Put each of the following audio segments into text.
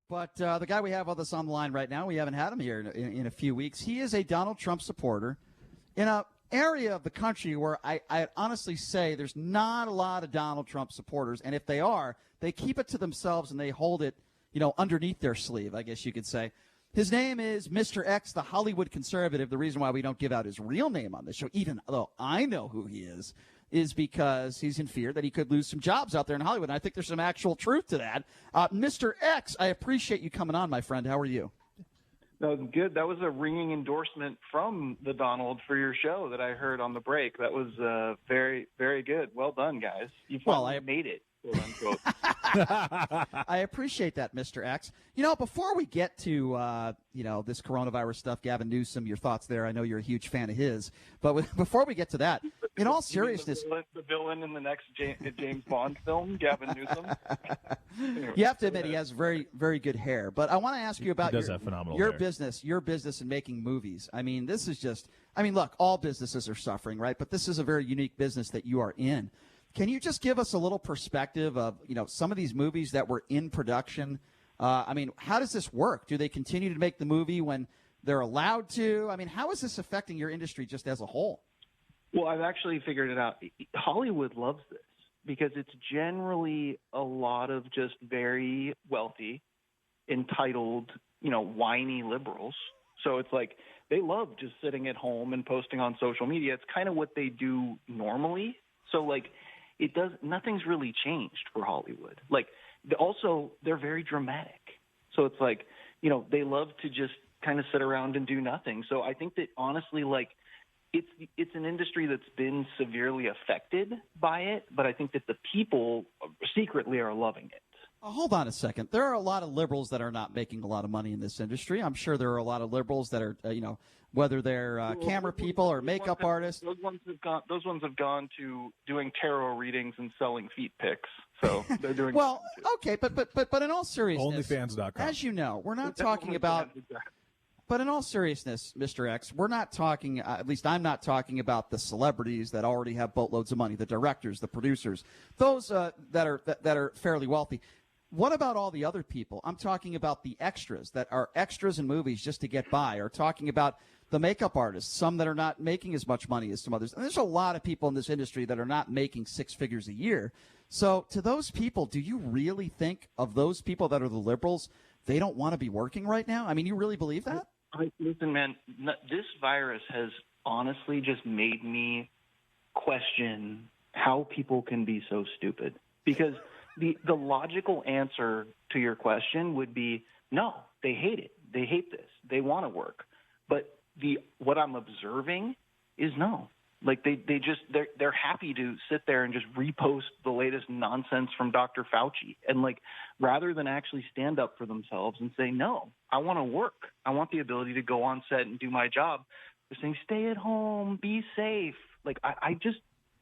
But the guy we have with us on the line right now, we haven't had him here in a few weeks. He is a Donald Trump supporter in an area of the country where I honestly say there's not a lot of Donald Trump supporters. And if they are, they keep it to themselves and they hold it, underneath their sleeve, I guess you could say. His name is Mr. X, the Hollywood conservative. The reason why we don't give out his real name on this show, even though I know who he is because he's in fear that he could lose some jobs out there in Hollywood. And I think there's some actual truth to that. Mr. X, I appreciate you coming on, my friend. How are you? That was good. That was a ringing endorsement from the Donald for your show that I heard on the break. That was very, very good. Well done, guys. You finally made it, quote unquote. I appreciate that, Mr. X. Before we get to, this coronavirus stuff, Gavin Newsom, your thoughts there, I know you're a huge fan of his. But before we get to that, in all seriousness. The villain in the next James Bond film, Gavin Newsom. You have to admit he has very, very good hair. But I want to ask you about your business in making movies. I mean, this is just, look, all businesses are suffering, right? But this is a very unique business that you are in. Can you just give us a little perspective of, some of these movies that were in production? How does this work? Do they continue to make the movie when they're allowed to? How is this affecting your industry just as a whole? Well, I've actually figured it out. Hollywood loves this because it's generally a lot of just very wealthy, entitled, whiny liberals. So it's like they love just sitting at home and posting on social media. It's kind of what they do normally. So nothing's really changed for Hollywood. Also, they're very dramatic. So it's they love to just kind of sit around and do nothing. So I think that honestly, it's an industry that's been severely affected by it, but I think that the people secretly are loving it. Hold on a second. There are a lot of liberals that are not making a lot of money in this industry. I'm sure there are a lot of liberals that are, whether they're camera people or makeup artists. Those ones have gone to doing tarot readings and selling feet pics. So they're doing well. Okay, but in all seriousness, OnlyFans.com. As you know, we're not talking about. But in all seriousness, Mr. X, we're not talking. At least I'm not talking about the celebrities that already have boatloads of money, the directors, the producers, those that are fairly wealthy. What about all the other people? I'm talking about the extras that are extras in movies just to get by, or talking about the makeup artists, some that are not making as much money as some others. And there's a lot of people in this industry that are not making six figures a year. So to those people, do you really think of those people that are the liberals, they don't want to be working right now? You really believe that? Listen, man, this virus has honestly just made me question how people can be so stupid. Because the logical answer to your question would be, no, they hate it. They hate this. They want to work. But what I'm observing is no. They're happy to sit there and just repost the latest nonsense from Dr. Fauci. And rather than actually stand up for themselves and say, no, I want to work. I want the ability to go on set and do my job. They're saying, stay at home, be safe.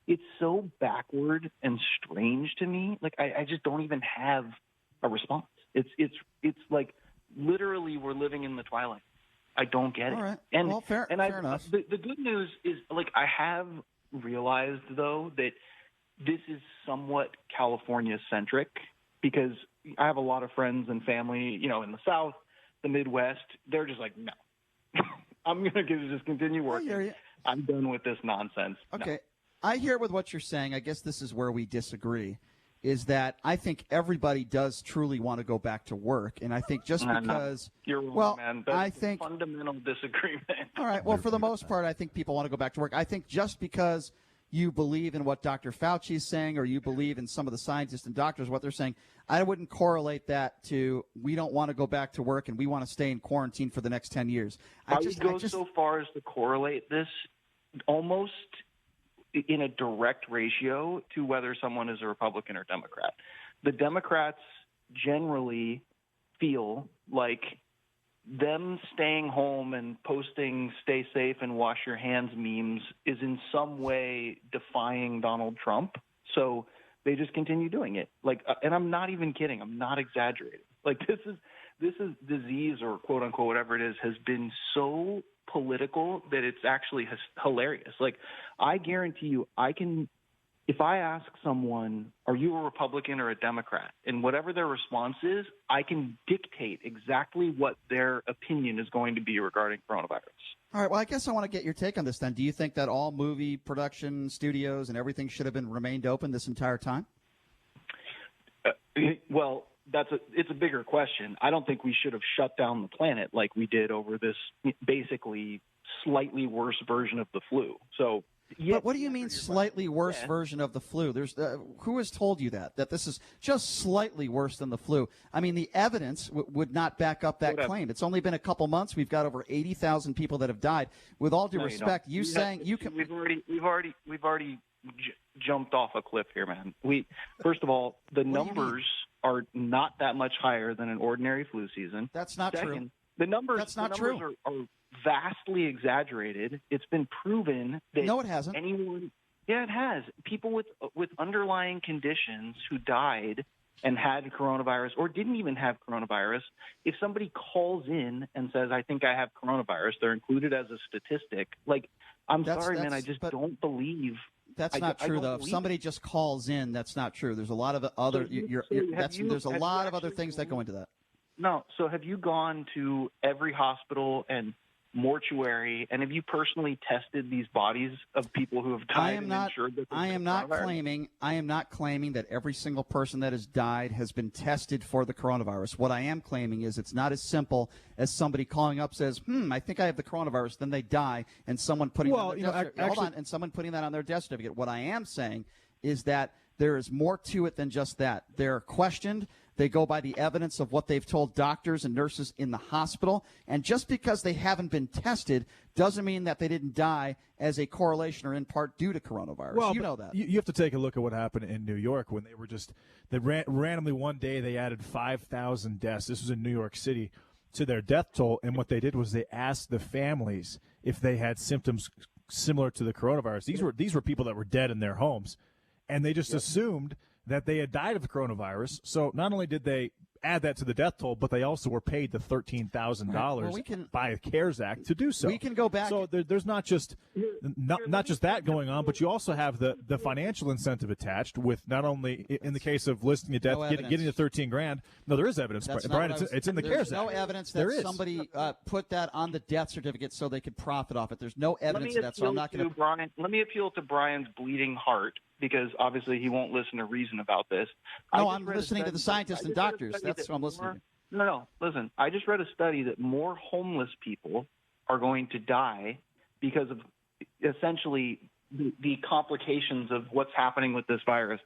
It's so backward and strange to me. I just don't even have a response. It's like literally we're living in the twilight. I don't get it. All right. And, well, fair enough. The good news is, I have realized, though, that this is somewhat California-centric because I have a lot of friends and family, in the South, the Midwest. They're just like, no. I'm going to just continue working. I hear you. I'm done with this nonsense. Okay. No. I hear with what you're saying. I guess this is where we disagree, is that I think everybody does truly want to go back to work. And I think just because – You're wrong, man. That's I think, a fundamental disagreement. All right. Well, for the most part, I think people want to go back to work. I think just because you believe in what Dr. Fauci is saying or you believe in some of the scientists and doctors, what they're saying, I wouldn't correlate that to we don't want to go back to work and we want to stay in quarantine for the next 10 years. I would go so far as to correlate this almost – in a direct ratio to whether someone is a Republican or Democrat. The Democrats generally feel like them staying home and posting stay safe and wash your hands memes is in some way defying Donald Trump. So they just continue doing it. And I'm not even kidding. I'm not exaggerating. This is disease or quote unquote, whatever it is, has been so political that it's actually hilarious. I guarantee you, I can if I ask someone, are you a Republican or a Democrat? And whatever their response is, I can dictate exactly what their opinion is going to be regarding coronavirus. All right. Well, I guess I want to get your take on this then. Do you think that all movie production studios and everything should have been remained open this entire time? Well, it's a bigger question. I don't think we should have shut down the planet like we did over this basically slightly worse version of the flu. So. But what do you mean slightly worse version of the flu? There's who has told you that this is just slightly worse than the flu? I mean, the evidence would not back up that claim. It's only been a couple months. We've got over 80,000 people that have died. With all due respect, you saying you can. We've already jumped off a cliff here, man. First of all, the numbers are not that much higher than an ordinary flu season. That's not true. The numbers are vastly exaggerated. It's been proven that no, it hasn't. Yeah, it has. People with underlying conditions who died and had coronavirus or didn't even have coronavirus, if somebody calls in and says, I think I have coronavirus, they're included as a statistic. Like, sorry, man, I just don't believe. That's not true, though. If somebody just calls in, that's not true. There's a lot of other there's a lot of other things that go into that. No. So have you gone to every hospital and mortuary, and have you personally tested these bodies of people who have died and ensured that I am not claiming that every single person that has died has been tested for the coronavirus. What I am claiming is it's not as simple as somebody calling up says, I think I have the coronavirus, then they die, and someone putting someone putting that on their death certificate. What I am saying is that there is more to it than just that. They're questioned. They go by the evidence of what they've told doctors and nurses in the hospital. And just because they haven't been tested doesn't mean that they didn't die as a correlation or in part due to coronavirus. Well, you know that. You have to take a look at what happened in New York when they randomly one day they added 5,000 deaths. This was in New York City to their death toll. And what they did was they asked the families if they had symptoms similar to the coronavirus. These were people that were dead in their homes. And they just assumed that they had died of the coronavirus. So not only did they add that to the death toll, but they also were paid the $13,000 by the CARES Act to do so. We can go back. So there's not just that going on, but you also have the financial incentive attached with not only in the case of listing a death, getting the $13,000. No, there is evidence, Brian. It's in the CARES Act. There's no evidence that somebody put that on the death certificate so they could profit off it. There's no evidence of that. So I'm not going to. Let me appeal to Brian's bleeding heart, because obviously he won't listen to reason about this. No, I'm listening to the scientists and doctors. That's what I'm listening to. No, listen. I just read a study that more homeless people are going to die because of essentially the complications of what's happening with this virus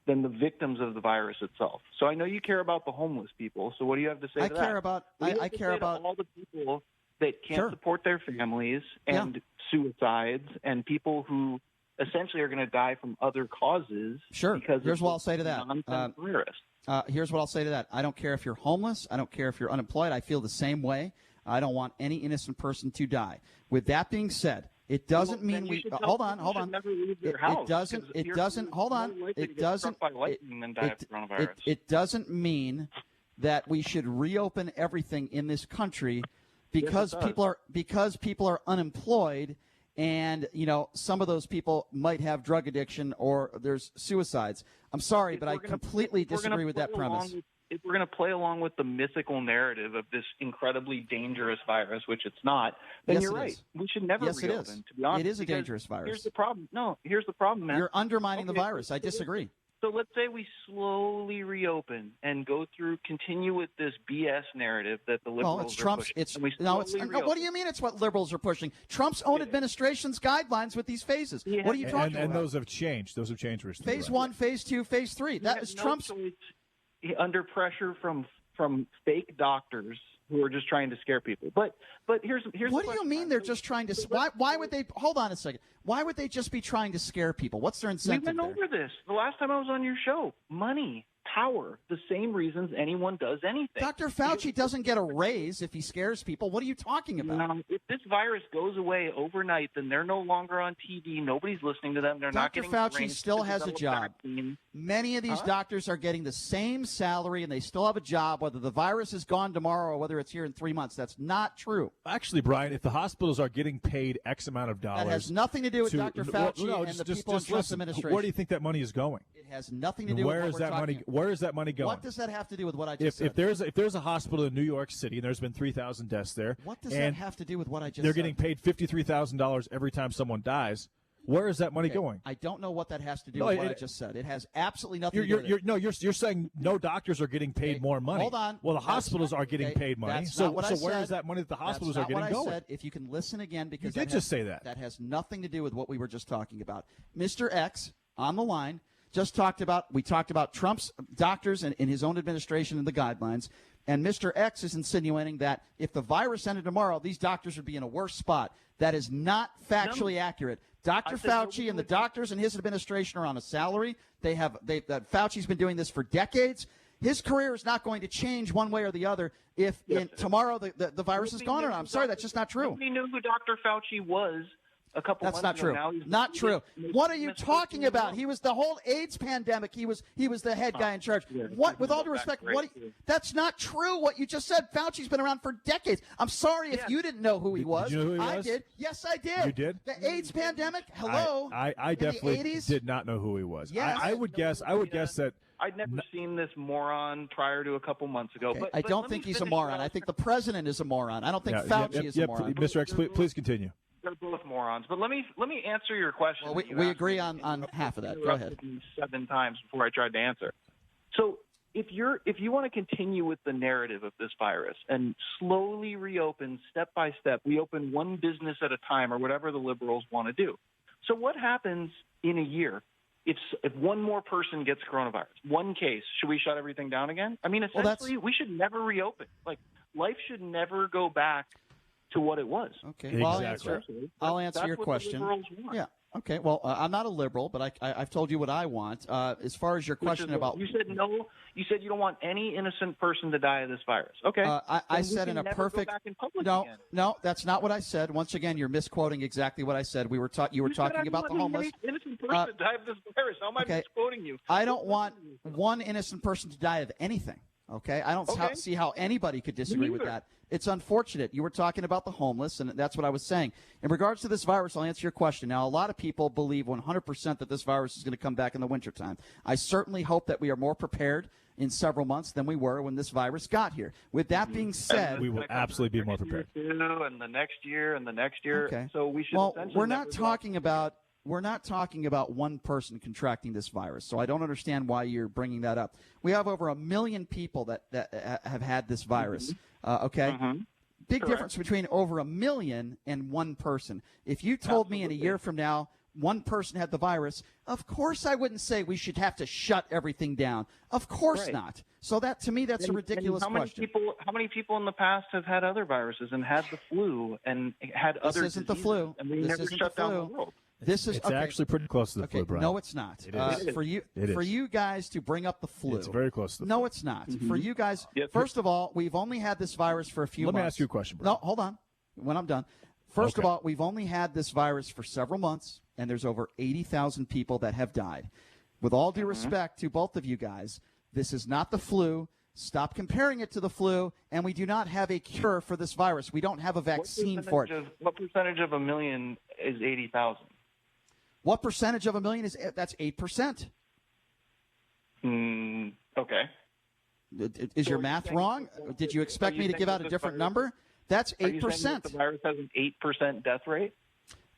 than the victims of the virus itself. So I know you care about the homeless people. So what do you have to say to that? I care about all the people that can't support their families and suicides and people who essentially are going to die from other causes. Sure. Because here's what I'll say to that. Virus. Here's what I'll say to that. I don't care if you're homeless. I don't care if you're unemployed. I feel the same way. I don't want any innocent person to die. With that being said, it doesn't mean we hold on. It doesn't hold on. It doesn't mean that we should reopen everything in this country because people are unemployed. And, some of those people might have drug addiction or there's suicides. I'm sorry, but I completely disagree with that premise. If we're going to play along with the mythical narrative of this incredibly dangerous virus, which it's not, then you're right. We should never reopen, to be honest. It is a dangerous virus. Here's the problem. No, here's the problem, man. You're undermining the virus. I disagree. So let's say we slowly reopen and continue with this BS narrative that the liberals are pushing. What do you mean it's what liberals are pushing? Trump's own administration's guidelines with these phases. What are you talking about? And those have changed. Those have changed recently. Phase 1, Phase 2, Phase 3. That is Trump's. Under pressure from fake doctors who are just trying to scare people. But here's what do you mean they're just trying to? Why would they? Hold on a second. Why would they just be trying to scare people? What's their incentive? We've been over this the last time I was on your show. Money. power, the same reasons anyone does anything. Dr. Fauci doesn't get a raise if he scares people. What are you talking about? If this virus goes away overnight, then they're no longer on TV. Nobody's listening to them. They're not Dr. getting Fauci trained still to has a develop job. vaccines. Many of these doctors are getting the same salary, and they still have a job, whether the virus is gone tomorrow or whether it's here in 3 months. That's not true. Actually, Brian, if the hospitals are getting paid X amount of dollars, That has nothing to do with Dr. Fauci and the people in Trump's listen, administration. where do you think that money is going? It has nothing to do with Where what is we're that talking money? about. Where is that money going? What does that have to do with what I just said? If there's a hospital in New York City and there's been 3,000 deaths there, What does that have to do with what I just they're said? getting paid $53,000 every time someone dies, where is that money going? I don't know what that has to do with what I just said. It has absolutely nothing to do with it. You're saying no doctors are getting paid more money. Hold on. Well, the hospitals are getting paid money. That's So not what I where said. is that money that the hospitals That's are not getting what I going? said. If you can listen again, because You did just say that. That has nothing to do with what we were just talking about. Mr. X on the line just talked about Trump's doctors and in his own administration and the guidelines. And Mr. X is insinuating that if the virus ended tomorrow, these doctors would be in a worse spot. That is not factually accurate. Dr. Fauci and the doctors in his administration are on a salary. Fauci's been doing this for decades. His career is not going to change one way or the other if tomorrow the virus is gone or not. I'm sorry, that's just not true. Nobody knew who Dr. Fauci was a couple That's months not ago. true. Now Not true. What are you Mr. talking about? He was the whole AIDS pandemic. He was the head guy in charge. What? With all due respect, that's not true. What you just said. Fauci's been around for decades. I'm sorry if you didn't know who he was. Did you know who he I was? did. Yes, I did. You did? The AIDS pandemic. Hello. I definitely in the 80s? did not know who he was. Yes. I would guess that. I'd never seen this moron prior to a couple months ago. Okay. But I don't let me think he's a finish moron. what I think the president is a moron. I don't think Fauci is a moron. Mr. X, please continue. They're both morons. But let me answer your question. Well, that you we asked agree me. on half of that. You Go ahead. interrupted me 7 times before I tried to answer. So if you want to continue with the narrative of this virus and slowly reopen step by step, we open one business at a time or whatever the liberals want to do. So what happens in a year if one more person gets coronavirus, one case? Should we shut everything down again? I mean, essentially, we should never reopen. Like, life should never go back to what it was. Okay. Well, Exactly. I'll answer your question. Yeah. Okay. Well, I'm not a liberal, but I've told you what I want. As far as your question about, you said no. You said you don't want any innocent person to die of this virus. Okay. I said in a perfect. No, that's not what I said. Once again, you're misquoting exactly what I said. You were talking about the homeless. Innocent person to die of this virus. How am I misquoting you? I don't want one innocent person to die of anything. Okay, I don't see how anybody could disagree with that. It's unfortunate. You were talking about the homeless, and that's what I was saying. In regards to this virus, I'll answer your question. Now, a lot of people believe 100% that this virus is going to come back in the wintertime. I certainly hope that we are more prepared in several months than we were when this virus got here. With that being said, we will absolutely be more prepared. And the next year, and the next year. Okay. So we should. Well, we're not talking about one person contracting this virus, so I don't understand why you're bringing that up. We have over 1 million people that have had this virus. Okay, big Correct. difference between over 1 million and one person. If you told me in a year from now one person had the virus, of course I wouldn't say we should have to shut everything down. Of course not. So that, to me, that's a ridiculous question. How many people in the past have had other viruses and had the flu and had other diseases? This isn't the flu. And we This never isn't shut the down flu. the world. This is It's actually pretty close to the flu, Brian. No, it's not. It is. For you, It is. for you guys to bring up the flu. It's very close to the No, flu. it's not. For you guys, first of all, we've only had this virus for a few months. Let me ask you a question, Brian. No, hold on. When I'm done. First of all, we've only had this virus for several months, and there's over 80,000 people that have died. With all due respect to both of you guys, this is not the flu. Stop comparing it to the flu, and we do not have a cure for this virus. We don't have a vaccine for it. What percentage of 1 million is 80,000? What percentage of 1 million is that's 8%? Okay. Is your math wrong? Did you expect me to give out a different number? That's 8%. Are you saying that the virus has an 8% death rate?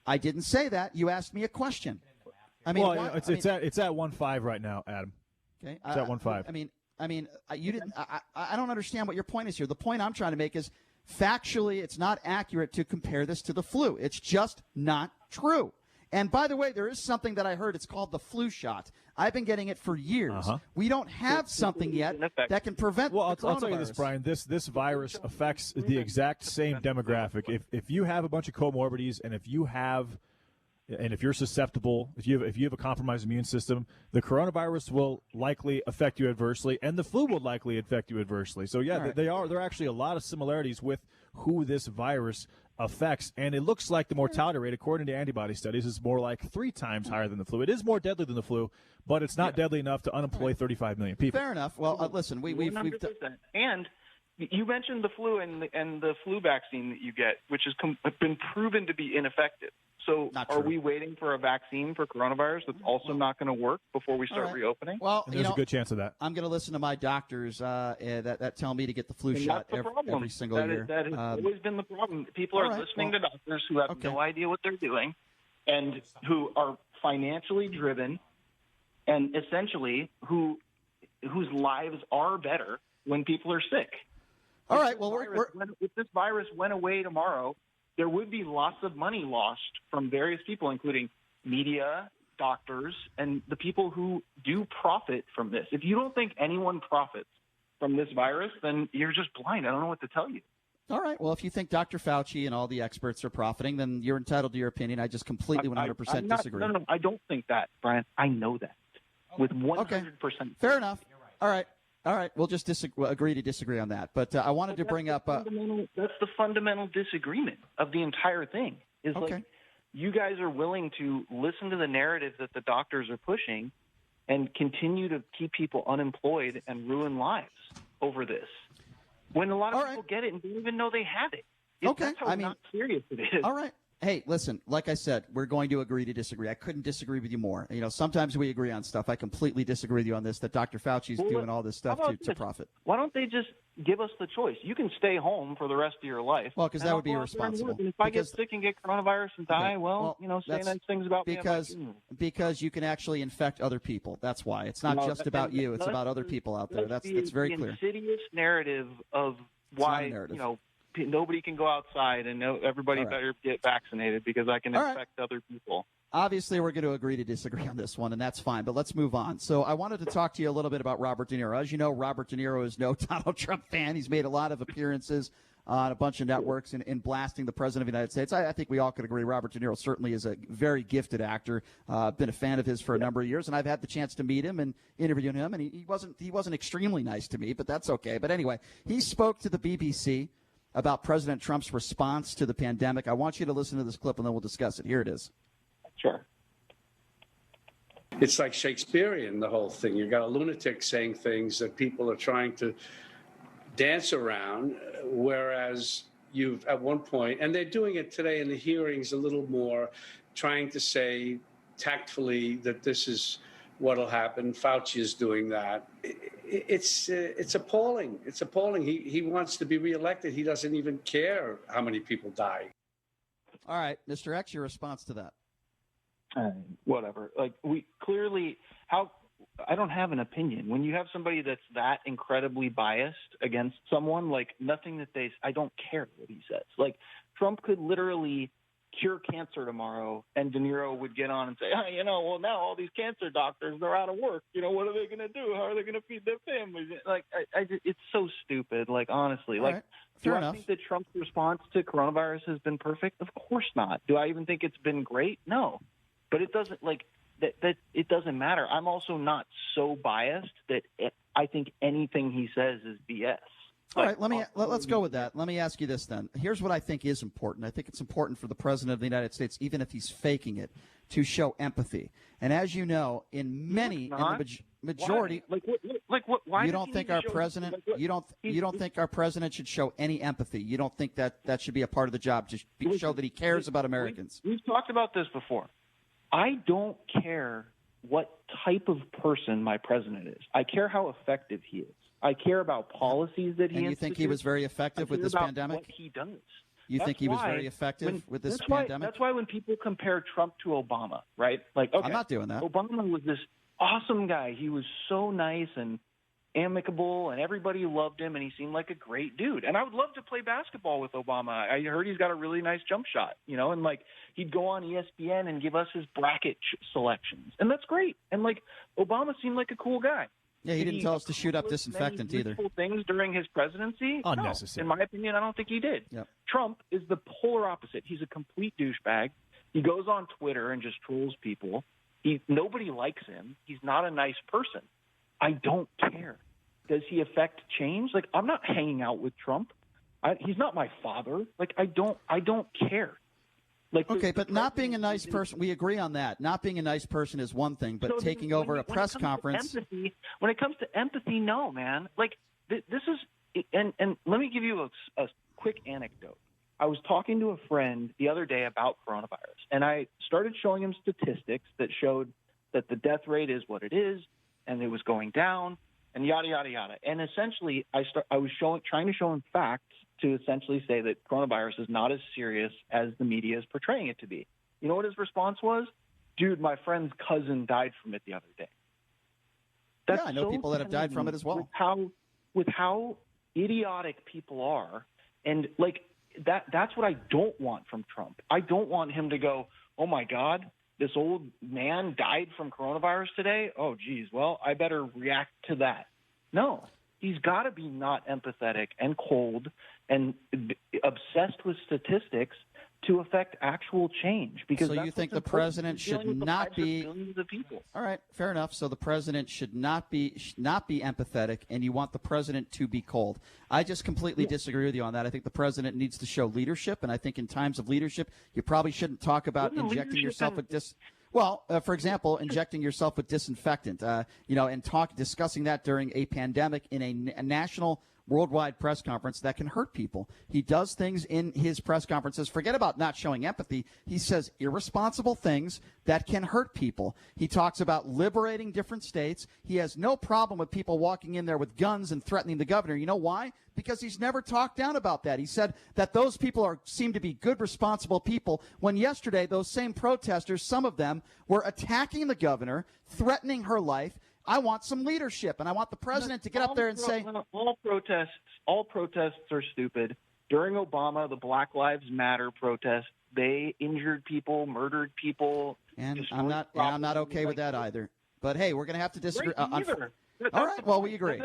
I didn't say that. You asked me a question. I mean, well, it's at 1.5 right now, Adam. Okay, it's at 1.5. I mean, you didn't. I don't understand what your point is here. The point I'm trying to make is, factually, it's not accurate to compare this to the flu. It's just not true. And by the way, there is something that I heard. It's called the flu shot. I've been getting it for years. We don't have something yet that can prevent. Well, the I'll tell you this, Brian. This virus affects the exact same demographic. If you have a bunch of comorbidities and if you have and if you're susceptible, if you have a compromised immune system, the coronavirus will likely affect you adversely, and the flu will likely affect you adversely. So yeah, there are actually a lot of similarities with who this virus affects, and it looks like the mortality rate, according to antibody studies, is more like 3 times higher than the flu. It is more deadly than the flu, but it's not deadly enough to unemploy 35 million people. Fair enough. Well, listen, we've and you mentioned the flu and the flu vaccine that you get, which has been proven to be ineffective. So are we waiting for a vaccine for coronavirus that's also not going to work before we start reopening? Well, there's a good chance of that. I'm going to listen to my doctors that tell me to get the flu shot every single year. That has always been the problem. People are listening to doctors who have no idea what they're doing and who are financially driven and essentially whose lives are better when people are sick. All right. Well, if this virus went away tomorrow, there would be lots of money lost from various people, including media, doctors, and the people who do profit from this. If you don't think anyone profits from this virus, then you're just blind. I don't know what to tell you. All right. Well, if you think Dr. Fauci and all the experts are profiting, then you're entitled to your opinion. I just completely 100% disagree. No, I don't think that, Brian. I know that with 100%. Fair enough. All right. We'll just agree to disagree on that. But I wanted to bring up that's the fundamental disagreement of the entire thing. Like you guys are willing to listen to the narrative that the doctors are pushing and continue to keep people unemployed and ruin lives over this, when a lot of people get it and don't even know they have it. That's how not serious it is. All right. Hey, listen, like I said, we're going to agree to disagree. I couldn't disagree with you more. Sometimes we agree on stuff. I completely disagree with you on this, that Dr. Fauci's doing all this stuff to profit. Why don't they just give us the choice? You can stay home for the rest of your life. Well, because that would be irresponsible. And if I get sick and get coronavirus and die, say nice things about me. Because you can actually infect other people. That's why. It's not just about you. It's about other people out there. That's very clear. The insidious narrative of why, nobody can go outside and everybody better get vaccinated because I can infect other people. Obviously, we're going to agree to disagree on this one, and that's fine, but let's move on. So I wanted to talk to you a little bit about Robert De Niro. As you know, Robert De Niro is no Donald Trump fan. He's made a lot of appearances on a bunch of networks in blasting the President of the United States. I think we all could agree Robert De Niro certainly is a very gifted actor. Been a fan of his for a number of years, and I've had the chance to meet him and interview him, and he wasn't extremely nice to me, but that's okay. But anyway, he spoke to the BBC about President Trump's response to the pandemic. I want you to listen to this clip, and then we'll discuss it. Here it is. Sure. It's like Shakespearean, the whole thing. You've got a lunatic saying things that people are trying to dance around, whereas you've at one point, and they're doing it today in the hearings a little more, trying to say tactfully that this is what'll happen. Fauci is doing that. It's appalling. It's appalling. He wants to be reelected. He doesn't even care how many people die. All right, Mr. X, your response to that? Whatever. Like I don't have an opinion. When you have somebody that's that incredibly biased against someone, like nothing that I don't care what he says. Like Trump could literally cure cancer tomorrow, and De Niro would get on and say, well, now all these cancer doctors, they're out of work. What are they going to do? How are they going to feed their families? Like, it's so stupid. Like, honestly, right. Do I think that Trump's response to coronavirus has been perfect? Of course not. Do I even think it's been great? No, but it doesn't that it doesn't matter. I'm also not so biased that I think anything he says is BS. All right, let's go with that. Let me ask you this then. Here's what I think is important. I think it's important for the President of the United States, even if he's faking it, to show empathy. And as you know, in the majority, why you don't think our president, you don't think our president should show any empathy. You don't think that should be a part of the job to show that he cares about Americans. We've talked about this before. I don't care what type of person my president is. I care how effective he is. I care about policies that he institutes. And you think he was very effective with this pandemic? What he does. You think he was very effective with this pandemic? That's why when people compare Trump to Obama, right? Like, okay, I'm not doing that. Obama was this awesome guy. He was so nice and amicable, and everybody loved him, and he seemed like a great dude. And I would love to play basketball with Obama. I heard he's got a really nice jump shot, and he'd go on ESPN and give us his bracket selections, and that's great. And Obama seemed like a cool guy. Yeah, he didn't tell us to shoot up disinfectant either. Things during his presidency? Unnecessary. No, in my opinion, I don't think he did. Yep. Trump is the polar opposite. He's a complete douchebag. He goes on Twitter and just trolls people. Nobody likes him. He's not a nice person. I don't care. Does he affect change? Like, I'm not hanging out with Trump. He's not my father. Like, I don't care. Like, okay, but not being a nice person, we agree on that. Not being a nice person is one thing, but taking over a press conference. When it comes to empathy, no, man. Like, this is, and let me give you a quick anecdote. I was talking to a friend the other day about coronavirus, and I started showing him statistics that showed that the death rate is what it is, and it was going down, and yada, yada, yada. And essentially, I was trying to show him facts to essentially say that coronavirus is not as serious as the media is portraying it to be. You know what his response was? Dude, my friend's cousin died from it the other day. Yeah, I know people that have died from it as well. With how idiotic people are, and like that's what I don't want from Trump. I don't want him to go, oh my God, this old man died from coronavirus today. Oh, geez, well, I better react to that. No, he's got to be not empathetic and cold and obsessed with statistics to affect actual change. Because so you think the president should not be billions of people. All right, fair enough. So the president should not be empathetic, and you want the president to be cold. I just completely disagree with you on that. I think the president needs to show leadership, and I think in times of leadership, you probably shouldn't talk about injecting yourself with for example, injecting yourself with disinfectant, and discussing that during a pandemic in a national, worldwide press conference that can hurt people. He does things in his press conferences. Forget about not showing empathy. He says irresponsible things that can hurt people. He talks about liberating different states. He has no problem with people walking in there with guns and threatening the governor. You know why? Because he's never talked down about that. He said that those people seem to be good, responsible people, when yesterday those same protesters, some of them, were attacking the governor, threatening her life. I want some leadership, and I want the president to get up there and say all protests are stupid. During Obama, the Black Lives Matter protests, they injured people, murdered people, and I'm not okay with that either. But hey, we're going to have to disagree. All right, well, we agree.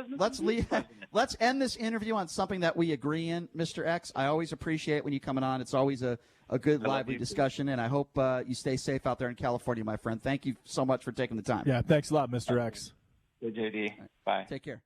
Let's end this interview on something that we agree in, Mr. X. I always appreciate when you coming on. It's always a good, lively discussion, and I hope you stay safe out there in California, my friend. Thank you so much for taking the time. Yeah, thanks a lot, Mr. X. Good, JD. Bye. Take care.